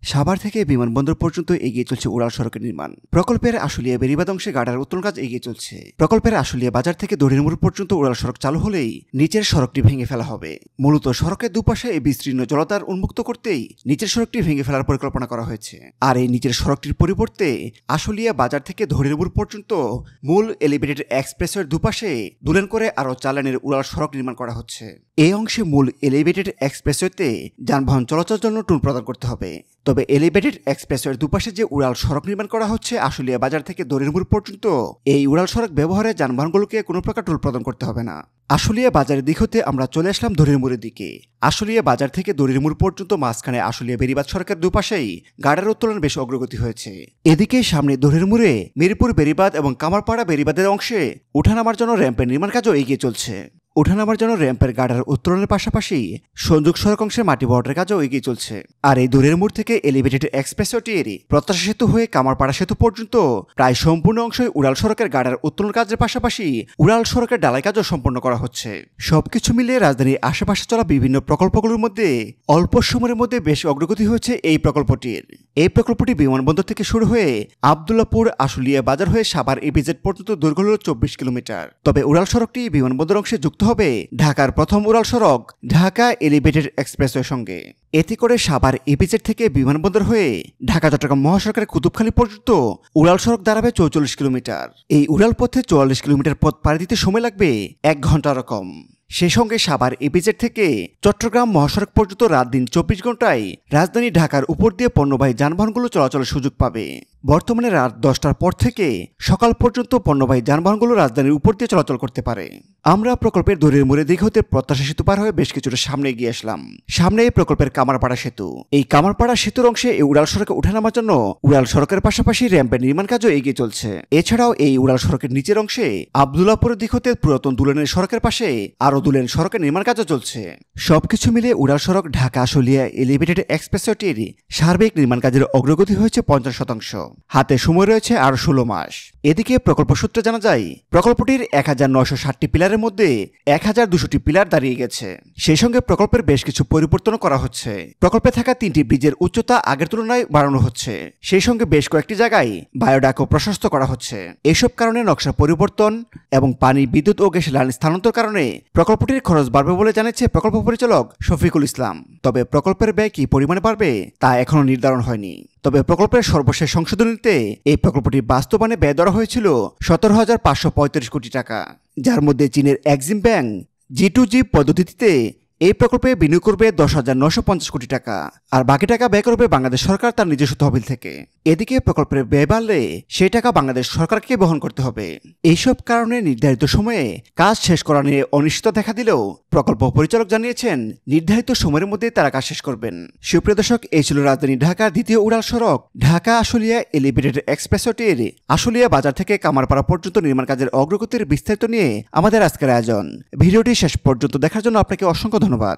সাভার থেকে বিমানবন্দর পর্যন্ত এগিয়ে চলছে উড়াল সড়কের নির্মাণ। প্রকল্পের আশুলিয়া বেড়িবাঁধ অংশে গার্ডার উত্তোলন কাজ এগিয়ে চলছে। প্রকল্পের আশুলিয়া বাজার থেকে দড়ির মোড় পর্যন্ত উড়াল সড়ক চালু হলেই নিচের সড়কটি ভেঙে ফেলা হবে। মূলত সড়কের দুপাশে এই বিস্তীর্ণ জলাধার উন্মুক্ত করতেই নিচের সড়কটি ভেঙে ফেলার পরিকল্পনা করা হয়েছে। আর এই নিচের সড়কটির পরিবর্তে আশুলিয়া বাজার থেকে দড়ির মোড় পর্যন্ত মূল এলিভেটেড এক্সপ্রেসওয়ের দুপাশে দুলেন করে আরও 4 লেনের উড়াল সড়ক নির্মাণ করা হচ্ছে। এই অংশে মূল এলিভেটেড এক্সপ্রেসওয়েতে যানবাহন চলাচলের জন্য টুল প্রদান করতে হবে। তবে এলিভেটেড এক্সপ্রেসওয়ের দুপাশে যে উড়াল সড়ক নির্মাণ করা হচ্ছে আশুলিয়া বাজার থেকে দড়ির মোড় পর্যন্ত, এই উড়াল সড়ক ব্যবহারে যানবাহনগুলোকে কোনো প্রকার টুল প্রদান করতে হবে না। আশুলিয়া বাজারের দিক হতে আমরা চলে আসলাম দড়ির মোড়ের দিকে। আশুলিয়া বাজার থেকে দড়ির মোড় পর্যন্ত মাঝখানে আশুলিয়া বেড়িবাঁধ সড়কের দুপাশেই গার্ডার উত্তোলন বেশ অগ্রগতি হয়েছে। এদিকে সামনে দড়ির মোড়ে মিরপুর বেড়িবাঁধ এবং কামারপাড়া বেড়িবাঁধের অংশে ওঠানামার জন্য র্যাম্পের নির্মাণ কাজও এগিয়ে চলছে। ওঠানামার জন্য র্যাম্পের গার্ডার উত্তোলনের পাশাপাশি সংযোগ সড়ক অংশে মাটি বহরের কাজও এগিয়ে চলছে। আর এই দড়ির মোড় থেকে এলিভেটেড এক্সপ্রেসওয়েটির প্রত্যাশা সেতু হয়ে কামারপাড়া সেতু পর্যন্ত প্রায় সম্পূর্ণ অংশে উড়াল সড়কের গার্ডার উত্তোলন কাজের পাশাপাশি উড়াল সড়কের ডালাই কাজও সম্পন্ন করা হচ্ছে। সবকিছু মিলিয়ে রাজধানীর আশেপাশে চলা বিভিন্ন প্রকল্পগুলোর মধ্যে অল্প সময়ের মধ্যে বেশ অগ্রগতি হয়েছে এই প্রকল্পটির। এই প্রকল্পটি বিমানবন্দর থেকে শুরু হয়ে আবদুল্লাপুর আশুলিয়া বাজার হয়ে সাভার ইপিজেড পর্যন্ত দৈর্ঘ্য হল 24 কিলোমিটার। তবে উড়াল সড়কটি বিমানবন্দর অংশে যুক্ত হবে ঢাকার প্রথম উড়াল সড়ক ঢাকা এলিভেটেড এক্সপ্রেসওয়ের সঙ্গে। এতে করে সাভার ইপিজেড থেকে বিমানবন্দর হয়ে ঢাকা চট্টগ্রাম মহাসড়কের কুতুবখালী পর্যন্ত উড়াল সড়ক দাঁড়াবে 44 কিলোমিটার। এই উড়াল পথে 44 কিলোমিটার পথ পাড়ি দিতে সময় লাগবে 1 ঘন্টার কম। সেই সঙ্গে সাভার ইপিজেড থেকে চট্টগ্রাম মহাসড়ক পর্যন্ত রাত দিন 24 ঘন্টায় রাজধানী ঢাকার উপর দিয়ে পণ্যবাহী যানবাহনগুলো চলাচলের সুযোগ পাবে। বর্তমানে রাত 10টার পর থেকে সকাল পর্যন্ত পণ্যবাহী যানবাহনগুলো রাজধানীর উপর দিয়ে চলাচল করতে পারে। আমরা প্রকল্পের দড়ির মোড়ের দিক হতে প্রত্যাশা সেতু পার হয়ে বেশ কিছুটা সামনে এগিয়ে আসলাম। সামনে এই প্রকল্পের কামারপাড়া সেতু। এই কামারপাড়া সেতুর অংশে এই উড়াল সড়কে ওঠানামার জন্য উড়াল সড়কের পাশাপাশি র্যাম্পের নির্মাণ কাজও এগিয়ে চলছে। এছাড়াও এই উড়াল সড়কের নিচের অংশে আবদুল্লাপুরের দিক হতে পুরাতন দুলেনের সড়কের পাশে আরও দুলেন সড়কের নির্মাণ কাজও চলছে। সবকিছু মিলে উড়াল সড়ক ঢাকা আশুলিয়া এলিভেটেড এক্সপ্রেসওয়েটির সার্বিক নির্মাণ কাজের অগ্রগতি হয়েছে 50%। হাতে সময় রয়েছে আরো 16 মাস। এদিকে প্রকল্প সূত্রে জানা যায় প্রকল্পটির 1960টি পিলারের মধ্যে 1200টি পিলার দাঁড়িয়ে গেছে। সেই সঙ্গে প্রকল্পের বেশ কিছু পরিবর্তন করা হচ্ছে। প্রকল্পে থাকা 3টি ব্রিজের উচ্চতা আগের তুলনায় বাড়ানো হচ্ছে। সেই সঙ্গে বেশ কয়েকটি জায়গায় বায়োডাকও প্রশস্ত করা হচ্ছে। এসব কারণে নকশা পরিবর্তন এবং পানি, বিদ্যুৎ ও গ্যাস লাইন স্থানান্তর কারণে প্রকল্পটির খরচ বাড়বে বলে জানিয়েছে প্রকল্প পরিচালক শফিকুল ইসলাম। তবে প্রকল্পের ব্যয় কি পরিমাণে বাড়বে তা এখনো নির্ধারণ হয়নি। তবে প্রকল্পের সর্বশেষ সংশোধনীতে এই প্রকল্পটি বাস্তবায়নে ব্যয় ধরা হয়েছিল 17,535 কোটি টাকা, যার মধ্যে চীনের এক্সিম ব্যাংক G2G পদ্ধতিতে এই প্রকল্পে বিনিয়োগ করবে 10,950 কোটি টাকা, আর বাকি টাকা ব্যয় করবে বাংলাদেশ সরকার তার নিজস্ব তহবিল থেকে। এদিকে প্রকল্পের ব্যয় বাড়লে সেই টাকা বাংলাদেশ সরকারকে বহন করতে হবে। এইসব কারণে নির্ধারিত সময়ে কাজ শেষ করা নিয়ে অনিশ্চয়তা দেখা দিলেও প্রকল্প পরিচালক জানিয়েছেন নির্ধারিত সময়ের মধ্যে তারা কাজ শেষ করবেন। সুপ্রিয় দর্শক, এই ছিল রাজধানী ঢাকার দ্বিতীয় উড়াল সড়ক ঢাকা আশুলিয়া এলিভেটেড এক্সপ্রেসওয়েটির আশুলিয়া বাজার থেকে কামারপাড়া পর্যন্ত নির্মাণ কাজের অগ্রগতির বিস্তারিত নিয়ে আমাদের আজকের আয়োজন। ভিডিওটি শেষ পর্যন্ত দেখার জন্য আপনাকে অসংখ্য ধন্যবাদ।